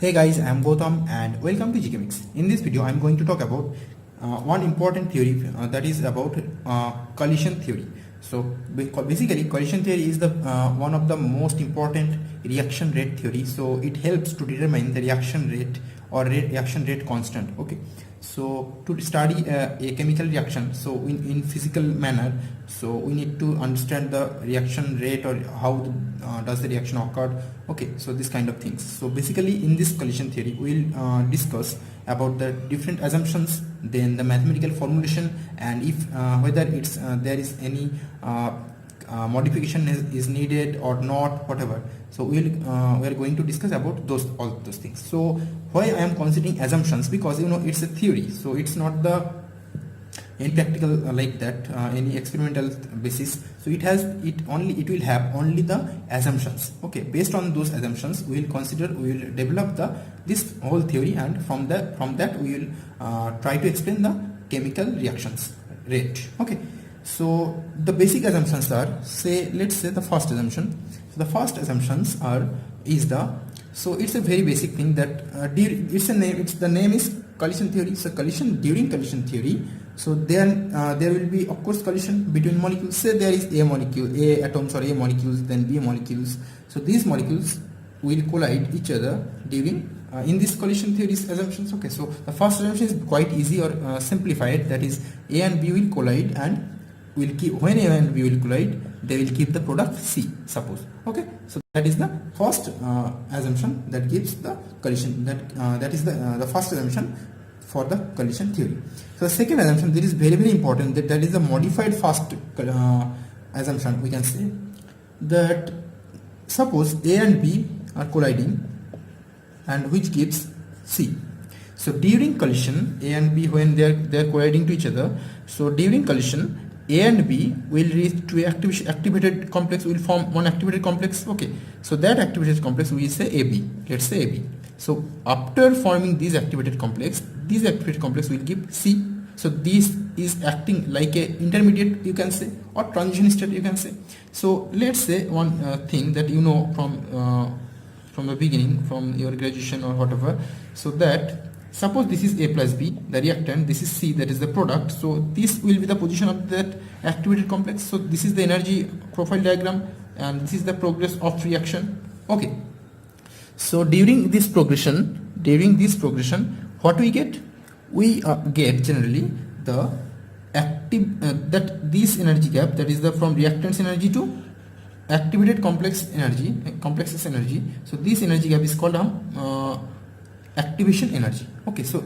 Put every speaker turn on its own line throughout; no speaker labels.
Hey guys, I am Gautam and welcome to GK Mix. In this video, I am going to talk about one important theory that is about collision theory. So basically, collision theory is the one of the most important reaction rate theory. So it helps to determine the reaction rate or reaction rate constant. Okay. So to study a chemical reaction, so in physical manner, so we need to understand the reaction rate or how does the reaction occur. Okay, so this kind of things. So basically in this collision theory we will discuss about the different assumptions, then the mathematical formulation, and if whether it's there is any modification is needed or not, whatever. So we are going to discuss about all those things. So why I am considering assumptions, because it's a theory, so it's not the any practical like that any experimental basis. So it will have only the assumptions. Okay, based on those assumptions we will develop this whole theory, and from that we will try to explain the chemical reactions rate. Okay, so the basic assumptions are, let's say the first assumption. So the first assumptions so it's a very basic thing that the name is collision theory. So during collision theory, so then there will be of course collision between molecules. Say there is A atoms or A molecules, then B molecules. So these molecules will collide each other during in this collision theory's assumptions. Okay, so the first assumption is quite easy or simplified, that is A and B will collide, and when A and B will collide, they will keep the product C, suppose. Okay, so that is the first assumption that gives the collision, that is the first assumption for the collision theory. So the second assumption, that is very important, that is the modified first assumption. We can say that suppose A and B are colliding, and which gives C. So during collision, A and B, when they are colliding to each other, so during collision A and B will reach to activated complex, will form one activated complex. Okay, so that activated complex we say AB, let's say AB. So after forming this activated complex will give C. So this is acting like a intermediate, you can say, or transition state, you can say. So let's say one thing that from the beginning, from your graduation or whatever, so that suppose this is A plus B, the reactant, this is C, that is the product. So this will be the position of that activated complex. So this is the energy profile diagram, and this is the progress of reaction. Okay, so during this progression, what we get? We get generally the that this energy gap, that is the from reactants energy to activated complexes energy. So this energy gap is called activation energy. Okay, so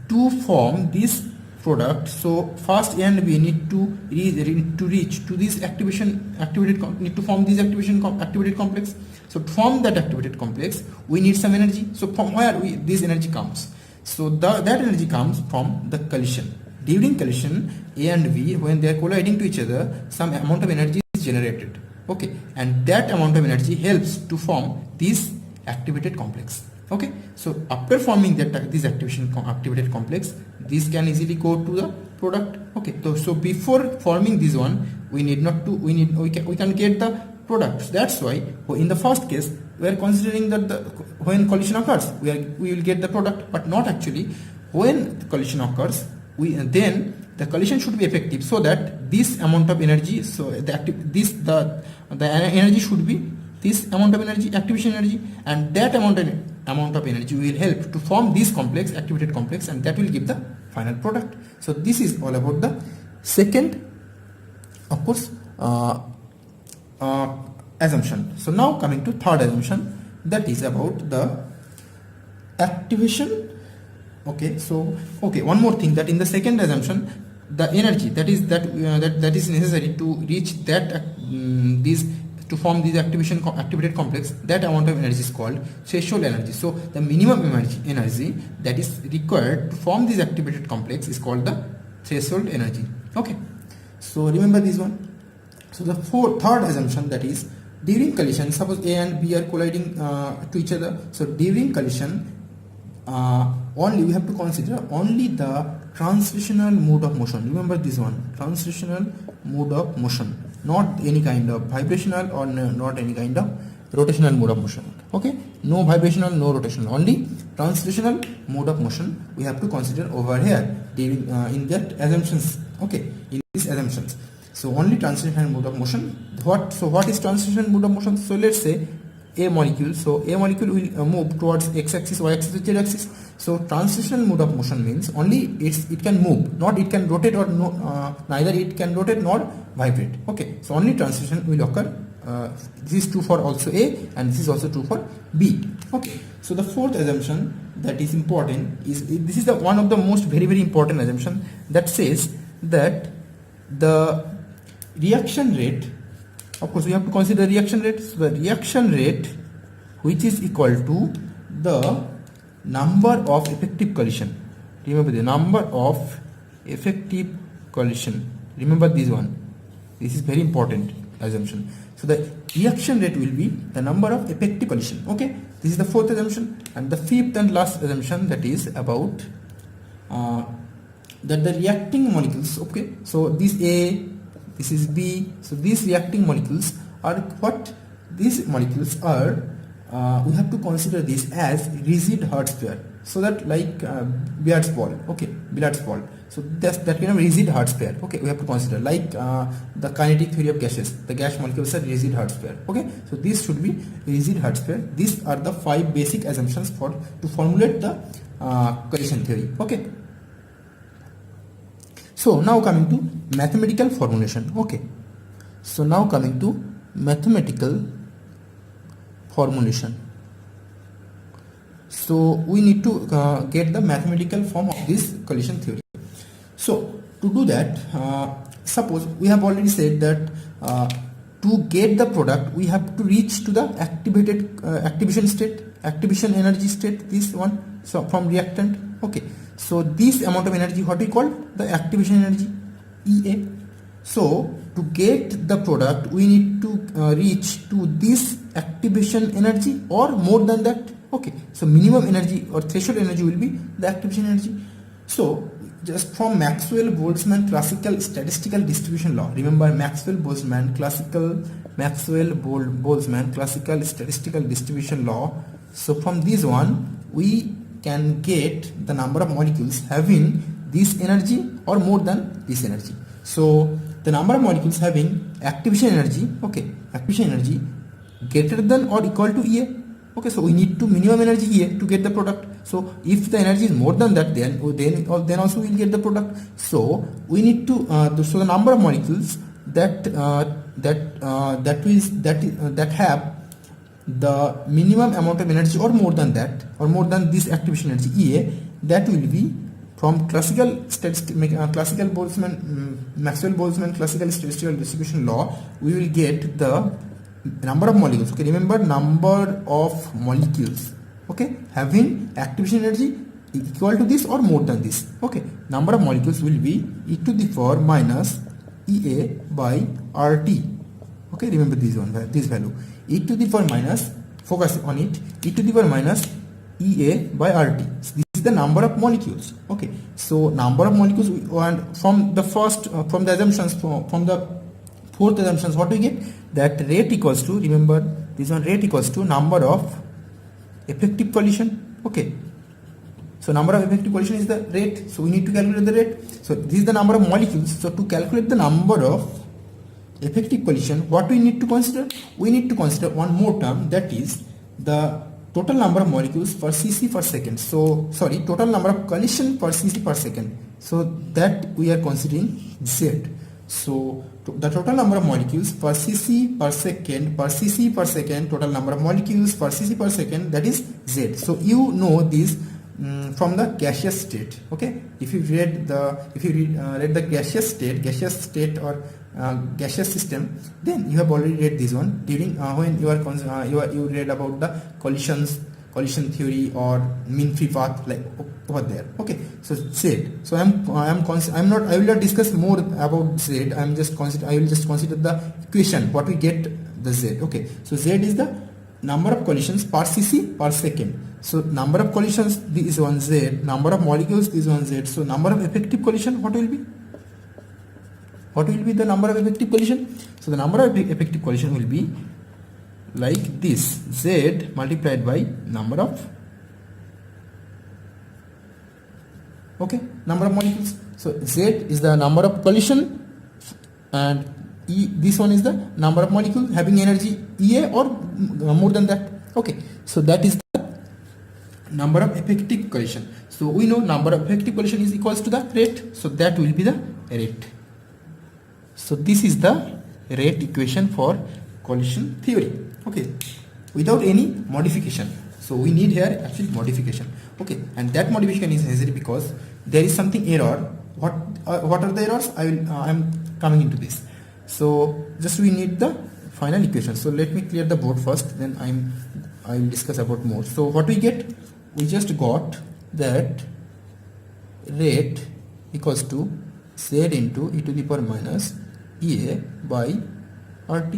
to form this product, so first A and B need to reach to this need to form this activated complex. So to form that activated complex we need some energy. So from where this energy comes? So that energy comes from the collision. During collision, A and B, when they are colliding to each other, some amount of energy is generated. Okay, and that amount of energy helps to form this activated complex. Okay, so after forming this activated complex, this can easily go to the product. Okay, so before forming this one, we can get the products. That's why in the first case we are considering that when collision occurs we will get the product, but not actually. When the collision occurs, then the collision should be effective, so that this amount of energy, so the energy should be this amount of energy, activation energy, and that amount of energy will help to form this complex, activated complex, and that will give the final product. So this is all about the second, of course, assumption. So now coming to third assumption, that is about the activation. Okay, so one more thing, that in the second assumption, the energy that is necessary to reach that to form this activated complex, that amount of energy is called threshold energy. So the minimum energy that is required to form this activated complex is called the threshold energy. Okay, so remember this one. So the third assumption, that is during collision, suppose A and B are colliding to each other. So during collision, only we have to consider only the translational mode of motion. Remember this one, translational mode of motion, not any kind of vibrational or not any kind of rotational mode of motion. Okay, no vibrational, no rotational, only translational mode of motion we have to consider over here during in that assumptions. Okay, in these assumptions, so only translational mode of motion. What is translational mode of motion? So let's say a molecule, so a molecule will move towards x-axis, y-axis, or z-axis. So translational mode of motion means only it can move, not it can rotate, or no, neither it can rotate nor vibrate. Okay, so only translation will occur. This is true for also A, and this is also true for B. Okay, so the fourth assumption that is important is, this is the one of the most very important assumption, that says that the reaction rate, of course we have to consider reaction rate. So the reaction rate, which is equal to the number of effective collision. Remember the number of effective collision. Remember this one. This is very important assumption. So the reaction rate will be the number of effective collision. Okay, this is the fourth assumption. And the fifth and last assumption, that is about that the reacting molecules. Okay, so this A, this is B. So these reacting molecules are what? These molecules are, we have to consider this as rigid Hertz pair. So that like billiards ball. Okay, billiards ball. So that kind of rigid Hertz pair. Okay, we have to consider like the kinetic theory of gases. The gas molecules are rigid Hertz pair. Okay, so this should be rigid Hertz pair. These are the 5 basic assumptions to formulate the collision theory. Okay. So now coming to mathematical formulation. Okay, so now coming to mathematical formulation. So we need to get the mathematical form of this collision theory. So to do that, suppose we have already said that to get the product we have to reach to the activated activation state, activation energy state, this one. So from reactant. Okay, so this amount of energy, what we call the activation energy, EA. So to get the product we need to reach to this activation energy or more than that. Okay, so minimum energy or threshold energy will be the activation energy. So just from Maxwell-Boltzmann classical statistical distribution law, remember Maxwell-Boltzmann classical statistical distribution law. So from this one we can get the number of molecules having this energy or more than this energy. So the number of molecules having activation energy, okay, activation energy greater than or equal to EA. Okay, so we need to minimum energy EA to get the product. So if the energy is more than that, then also we will get the product. So we need to so the number of molecules that have the minimum amount of energy or more than that, or more than this activation energy EA, that will be from classical Maxwell-Boltzmann classical statistical distribution law. We will get the number of molecules. Okay, remember number of molecules, okay, having activation energy equal to this or more than this. Okay, number of molecules will be e to the power minus EA by RT. Okay, remember this one, this value, e to the power minus, focus on it, e to the power minus EA by RT. So this is the number of molecules. Okay, so number of molecules, and from the first from the assumptions, from the fourth assumptions, what we get, that rate equals to, remember this one, rate equals to number of effective collision. Okay, so number of effective collision is the rate, so we need to calculate the rate. So this is the number of molecules. So to calculate the number of effective collision, what we need to consider? We need to consider one more term, that is the total number of molecules per cc per second. So sorry, total number of collision per cc per second. So that we are considering Z. So the total number of molecules per cc per second, total number of molecules per cc per second, that is Z. So you know this from the gaseous state. Okay, if you read the gaseous state or gaseous system, then you have already read this one during when you read about the collision theory or mean free path, like over there. Okay, so Z. So I will not discuss more about Z. I will just consider the equation, what we get the Z. Okay, so Z is the number of collisions per cc per second. So number of collisions, this is one Z, number of molecules, this is one Z. So number of effective collision, what will be? What will be the number of effective collision? So the number of effective collision will be like this: Z multiplied by number of number of molecules. So Z is the number of collision, and this one is the number of molecules having energy EA or more than that. Okay, so that is the number of effective collision. So we know number of effective collision is equals to the rate, so that will be the rate. So this is the rate equation for collision theory, okay, without any modification. So we need here actually modification, okay, and that modification is necessary because there is something error. What are the errors? I'm coming into this. So just we need the final equation. So let me clear the board first, then I will discuss about more. So what we get? We just got that rate equals to Z into e to the power minus EA by RT.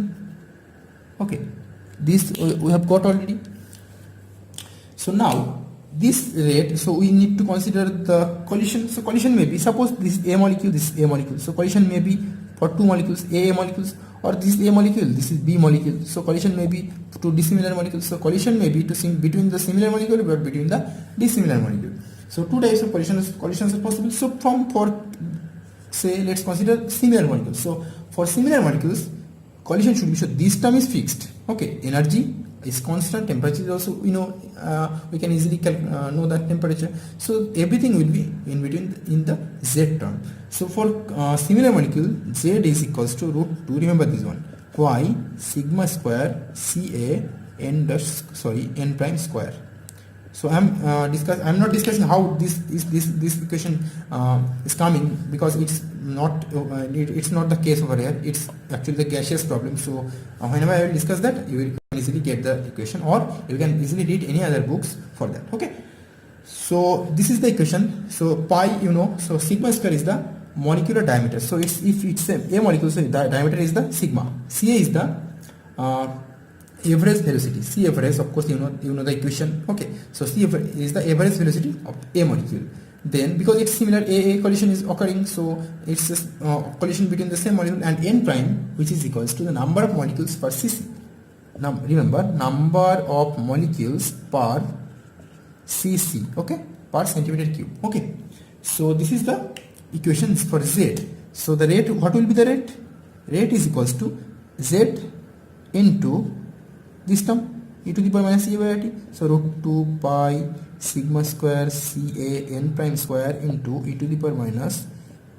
Okay, this we have got already. So now this rate, so we need to consider the collision. So collision may be, suppose this is A molecule, this is A molecule. So collision may be for two molecules, A molecules, or this is A molecule, this is B molecule. So collision may be two dissimilar molecules. So collision may be between the similar molecule but between the dissimilar molecule. So two types of collisions are possible. So for say let's consider similar molecules. So for similar molecules, collision should be, so this term is fixed. Okay, energy is constant, temperature is also, we can easily know that temperature. So everything will be in between in the Z term. So for similar molecule, Z is equals to root 2, remember this one, y sigma square Ca n prime square. So I'm not discussing how this equation is coming, because it's not the case over here. It's actually the gaseous problem. So whenever I will discuss that, you will easily get the equation, or you can easily read any other books for that. Okay. So this is the equation. So pi, so sigma square is the molecular diameter. So if it's a molecule, so the diameter is the sigma. Ca is the average velocity. C average, of course, you know the equation. Okay, so C is the average velocity of a molecule. Then because it's similar, a collision is occurring, so it's a collision between the same molecule, and n prime, which is equals to the number of molecules per cc. Now remember, number of molecules per cc, okay, per centimeter cube. Okay, so this is the equations for Z. So the rate, what will be the rate? Rate is equals to Z into this term, e to the power minus e by RT. So root 2 pi sigma square Ca n prime square into e to the power minus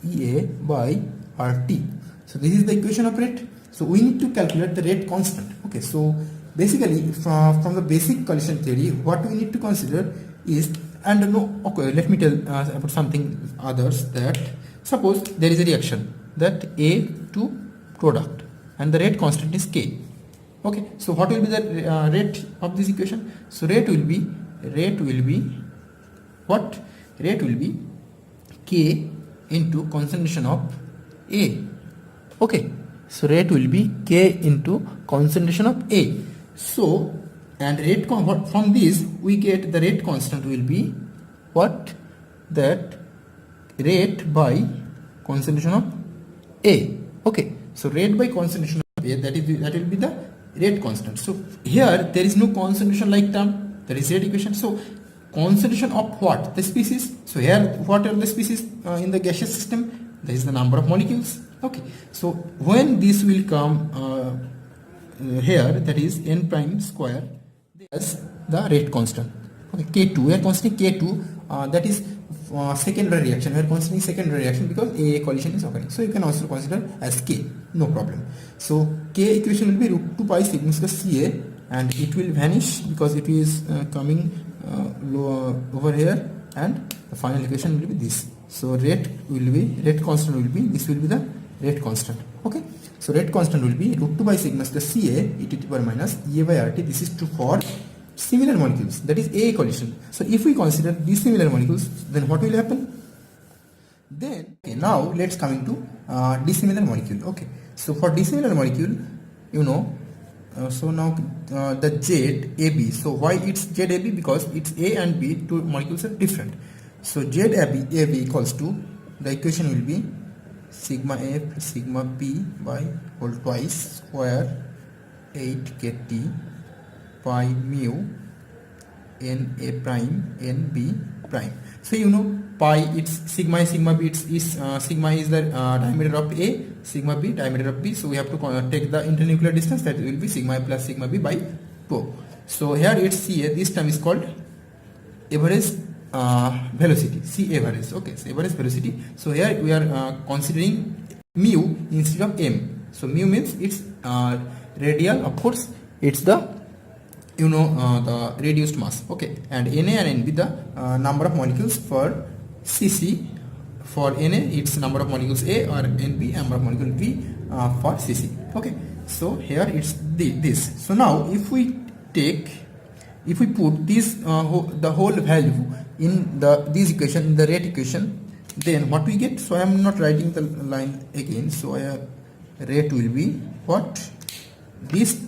Ea by RT. So this is the equation of rate. So we need to calculate the rate constant. Okay, so basically from the basic collision theory, what we need to consider is, okay, let me tell about something others, that suppose there is a reaction that A to product and the rate constant is K. Okay, so what will be the rate of this equation? So rate will be what? Rate will be K into concentration of A. Okay, so rate will be K into concentration of A. So, and rate from this we get the rate constant will be what? That rate by concentration of A. Okay, so rate by concentration of A, that will be the rate constant. So here there is no concentration like term, there is rate equation. So concentration of what? The species. So here what are the species in the gaseous system? There is the number of molecules. Okay, so when this will come here, that is n prime square, there's the rate constant. Okay, K2, we are considering K2, that is secondary reaction. We are considering secondary reaction because a collision is occurring. So you can also consider as K, no problem. So K equation will be root 2 pi sigma square Ca, and it will vanish because it is coming over here, and the final equation will be this. So rate constant will be, this will be the rate constant. Okay, so rate constant will be root 2 by sigma square Ca e to the power minus Ea by RT. This is true for similar molecules, that is A collision. So if we consider these similar molecules, then what will happen? Then okay, now let's come into dissimilar molecule. Okay, so for dissimilar molecule, so now the ZAB. So why it's ZAB? Because it's A and B, two molecules are different. So ZAB equals to, the equation will be sigma A plus sigma B by whole twice square 8 kt pi mu n a prime n b prime. So you know pi, it's sigma is sigma b, sigma is the diameter of a, sigma b diameter of b, so we have to take the internuclear distance, that will be sigma a plus sigma b by 2. So here it's ca, this term is called average velocity, c average. Okay, so average velocity. So here we are considering mu instead of m. So mu means it's radial, of course it's the the reduced mass. Okay, and Na and Nb the number of molecules for Cc. For Na it's number of molecules A, or Nb number of molecules B for Cc. Okay, so here it's this. So now if we put this the whole value in this equation, in the rate equation, then what we get? So I am not writing the line again. So rate will be what? This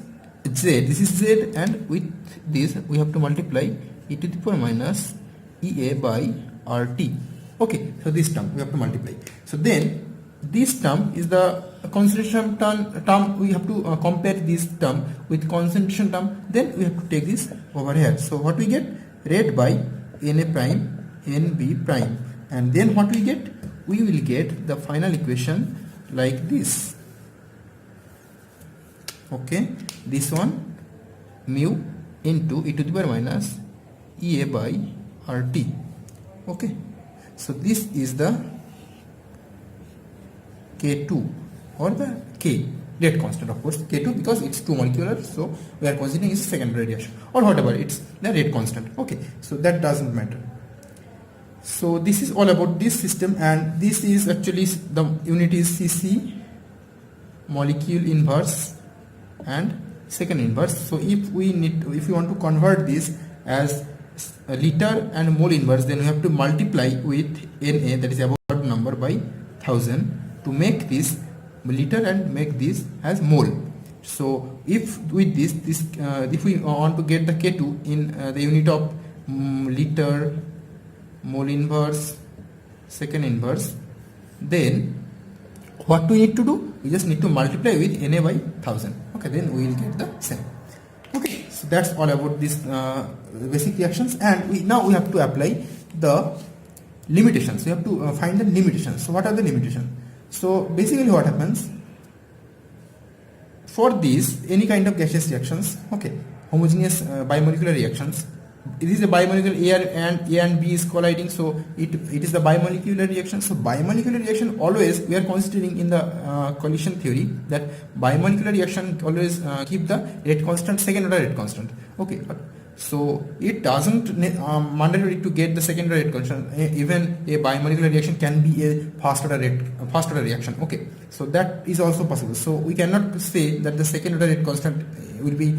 z, this is z, and with this we have to multiply e to the power minus ea by rt. Okay, so this term we have to multiply. So then this term is the concentration term. We have to compare this term with concentration term, then we have to take this over here. So what we get? Rate by na prime nb prime, and then what we get? We will get the final equation like this. Okay, this one mu into e to the power minus ea by rt. Okay, so this is the K2 or the K rate constant, of course K2 because it's 2 molecular, so we are considering its secondary reaction, or whatever, it's the rate constant. Okay, so that doesn't matter. So this is all about this system, and this is actually the unit is Cc, molecule inverse and second inverse. So if we want to convert this as a liter and mole inverse, then we have to multiply with Na, that is about number, by 1000 to make this liter and make this as mole. So if with this if we want to get the K2 in the unit of liter, mole inverse, second inverse, then what we need to do? We just need to multiply with Na by 1000. Okay, then we will get the same. Okay, so that's all about this basic reactions, and now we have to apply the limitations. We have to find the limitations. So what are the limitations? So basically what happens for these, any kind of gaseous reactions, okay, homogeneous bimolecular reactions, it is a bimolecular A and B is colliding, so it is the bimolecular reaction. So bimolecular reaction, always we are considering in the collision theory that bimolecular reaction always keep the rate constant, second order rate constant. Okay, so it doesn't mandatory to get the second order rate constant. Even a bimolecular reaction can be a first order reaction. Okay, so that is also possible. So we cannot say that the second order rate constant will be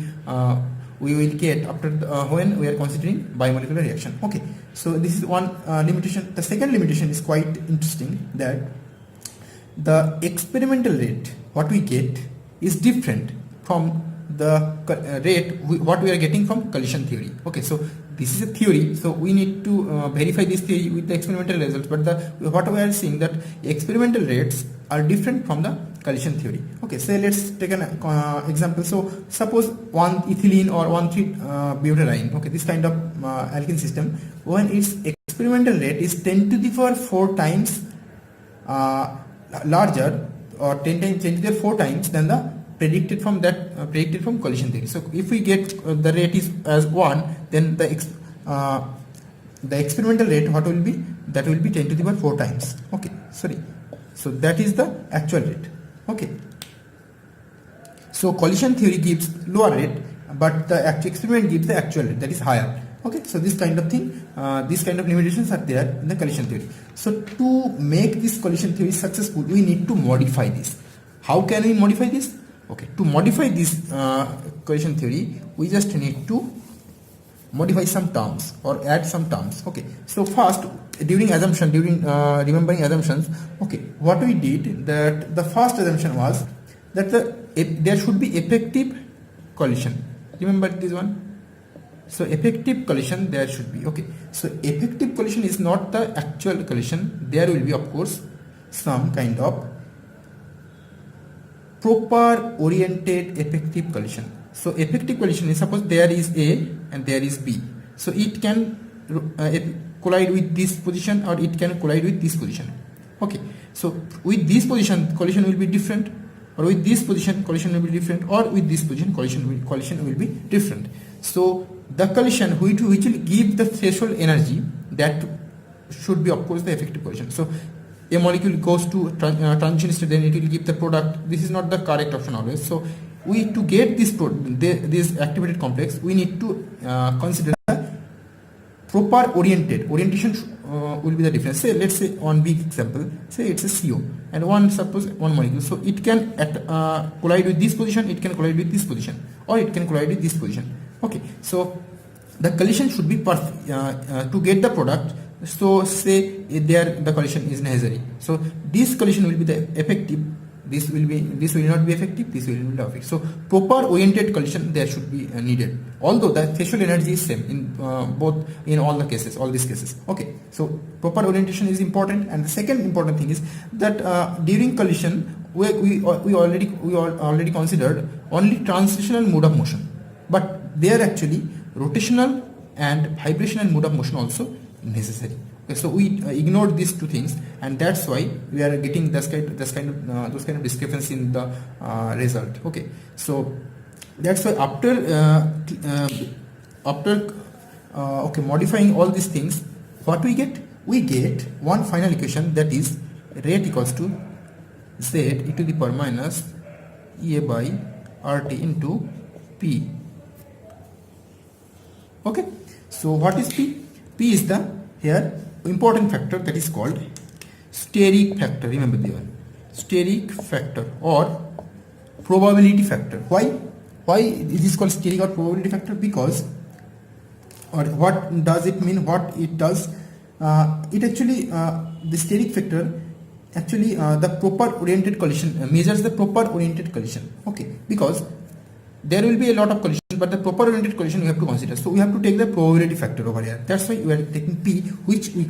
we will get after when we are considering bimolecular reaction. Okay, so this is one limitation. The second limitation is quite interesting, that the experimental rate what we get is different from the rate what we are getting from collision theory. Okay, so this is a theory, so we need to verify this theory with the experimental results, but what we are seeing that experimental rates are different from the collision theory. Okay, so let's take an example. So suppose 1 ethylene or 1,3-butadiene, okay, this kind of alkene system, when its experimental rate is 10 to the power 4 times larger, or 10 to the 4 times than the predicted from collision theory. So if we get the rate is as 1, then the experimental rate what will be? That will be 10 to the power 4 times. Okay, sorry. So that is the actual rate. Okay. So collision theory gives lower rate, but the actual experiment gives the actual rate, that is higher. Okay, so this kind of thing, these kind of limitations are there in the collision theory. So to make this collision theory successful, we need to modify this. How can we modify this? Okay, to modify this collision theory, we just need to modify some terms or add some terms. Okay, so first, during remembering assumptions, okay, what we did, that the first assumption was that there should be effective collision. Remember this one? So effective collision there should be. Okay, so effective collision is not the actual collision. There will be, of course, some kind of proper oriented effective collision. So effective collision is, suppose there is A and there is B. So it can collide with this position, or it can collide with this position. Okay. So with this position collision will be different, or with this position collision will be different, or with this position collision will be different. So the collision which will give the threshold energy, that should be of course the effective collision. So a molecule goes to transition state, then it will give the product. This is not the correct option always. So we, to get this activated complex, we need to consider the proper orientation will be the difference. Say, let's say one big example, say it's a CO and suppose one molecule. So it can collide with this position, it can collide with this position, or it can collide with this position. Okay, so the collision should be perfect to get the product. So say there the collision is necessary. So this collision will be the effective. This will not be effective. This will be the effective. So proper oriented collision there should be needed. Although the threshold energy is same in all these cases. Okay. So proper orientation is important. And the second important thing is that during collision we already considered only translational mode of motion, but there actually rotational and vibrational mode of motion also necessary. Okay, so we ignored these two things, and that's why we are getting those kind of discrepancy in the result. Okay, so that's why after modifying all these things, what we get? We get one final equation, that is rate equals to Z e to the power minus A by RT into P. Okay, so what is P? P is the here important factor, that is called steric factor. Remember the one, steric factor or probability factor. Why it is called steric or probability factor? Because, or what does it mean? What it does? It actually the steric factor actually the proper oriented collision measures the proper oriented collision. Okay, because there will be a lot of collision, but the proper oriented collision we have to consider. So we have to take the probability factor over here. That's why we are taking P, which we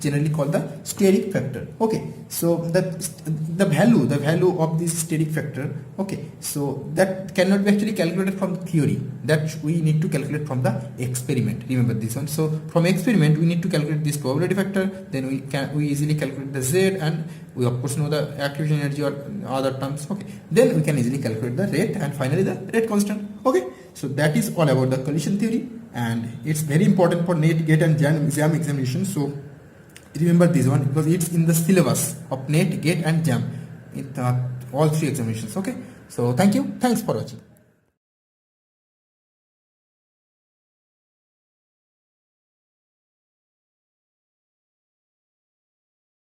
generally call the steric factor. Okay, so the value of this steric factor. Okay, so that cannot be actually calculated from the theory. That we need to calculate from the experiment. Remember this one. So from experiment we need to calculate this probability factor. Then we easily calculate the Z, and we of course know the activation energy or other terms. Okay, then we can easily calculate the rate, and finally the rate constant. Okay, so that is all about the collision theory, and it's very important for NET, GATE and JAM examination. So remember this one, because it's in the syllabus of NET, GATE and JAM in all three examinations. Okay, so thanks for watching.